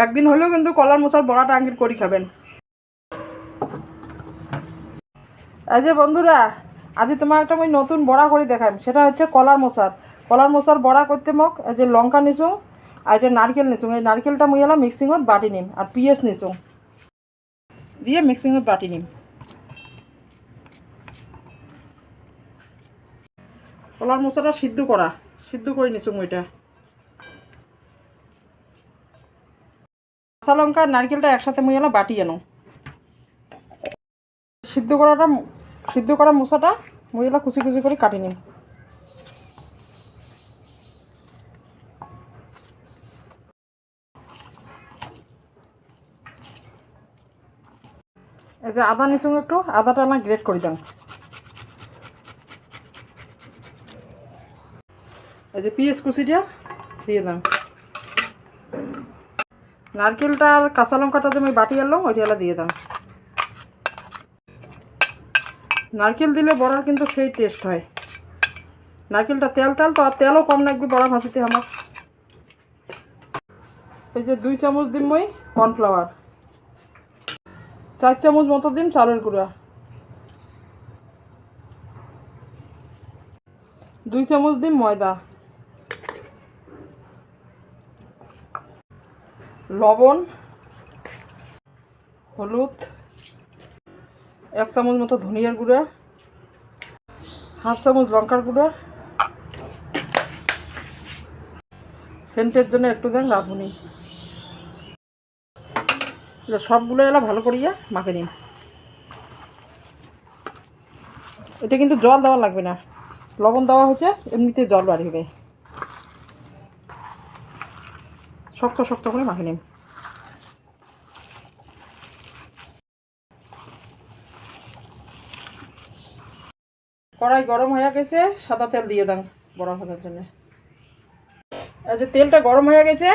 একদিন হলেও কিন্তু কলার মোচার বড়াটা আঙ্কির করি খাবেন। এই যে বন্ধুরা, আজ তোমার একটা আমি নতুন বড়া করে দেখাম। সেটা হচ্ছে কলার মোচার বড়া করতে মোক এই যে লঙ্কা নিচুং আর এটা নারকেল নিচুং। এই নারকেলটা মুই এলাম মিক্সিংত বাটি নিম আর পিঁয়াজ নিচুং দিয়ে মিক্সিংত বাটি নিম। কলার মোচাটা সিদ্ধ করে নিচুং। ওইটা কাঁচা লঙ্কা আর নারকেলটা একসাথে মুই এলাম বাটি আনো। সিদ্ধ করা মোচাটা মুই এলাম কুচি কুচি করে কাটি নিম। এই যে আদা নিচুং, একটু আদাটা না গ্রেট করে দাম। এই যে পিঁয়াজ কুচিটা দিয়ে দাম। নারকেলটা আর কাঁচা লঙ্কাটা যে আমি বাটি আনলাম ওইটা দিয়ে দাম। নারকেল দিলে বড়ার কিন্তু সেই টেস্ট হয়। নারকেলটা তেল তো আর তেলও কম লাগবে বড়া ভাজিতে আমার। এই যে 2 চামচ দিম মই কর্নফ্লাওয়ার, 4 চামচ মতো দিম চালের গুঁড়া, 2 চামচ দিম ময়দা, লবণ, হলুদ, 1 চামচ মতো ধনিয়ার গুঁড়া, 1/2 চামচ লঙ্কার গুঁড়া, সেন্টের জন্য একটু দেন রাঁধুনি। সবগুলো এলা ভালো করিয়া মাখে নিন। এটা কিন্তু জল দেওয়া লাগবে না, লবণ দেওয়া হচ্ছে এমনিতে জল বাড়িবে। শক্ত শক্ত করে মাখে নিন। কড়াই গরম হয়ে গেছে, সাদা তেল দিয়ে দাম বড়া ভাজার জন্য। এই যে তেলটা গরম হয়ে গেছে,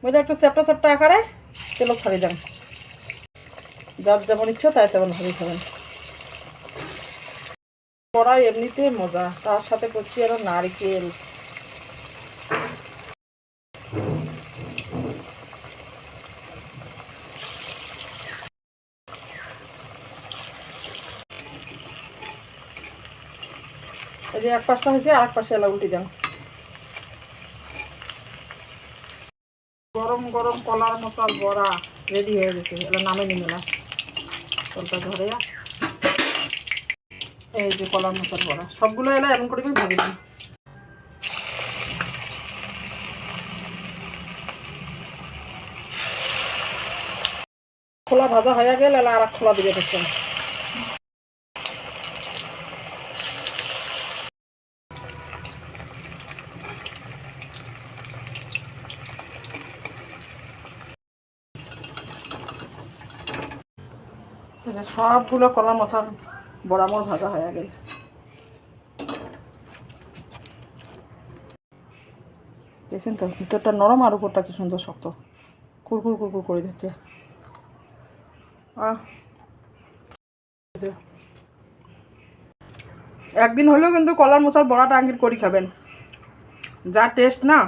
বুঝলে একটু চ্যাপটা চ্যাপটা আকারে তেলও ছাড়িয়ে দেন। যার যেমন ইচ্ছা তাই তেমন ভাবে খাবেন। কড়াই এমনিতে মজা, তার সাথে করছি আরো নারকেল। এই যে এক পাশটা হয়েছে, আর এক পাশে এলা উল্টে দেন। গরম গরম কলার মোচার বড়া রেডি হয়ে গেছে। এলা নামে নিবে না, তেলটা ধরে। এই যে কলার মোচার বড়া সবগুলো এলা এমন করে ভেজে দিন। খোলা ভাজা হয়ে গেলে এলা আর এক খোলা দিয়ে দিচ্ছেন। সবগুলো কলার মোচার বড়া মোর ভাজা হয়ে গেল। দেখছেন তো, ভিতরটা নরম আর উপরটা কি সুন্দর শক্ত, কুরকুর কুরকুর করে দিচ্ছে। একদিন হলেও কিন্তু কলার মোচার বড়াটা আঙ্কির করি খাবেন, যা টেস্ট না।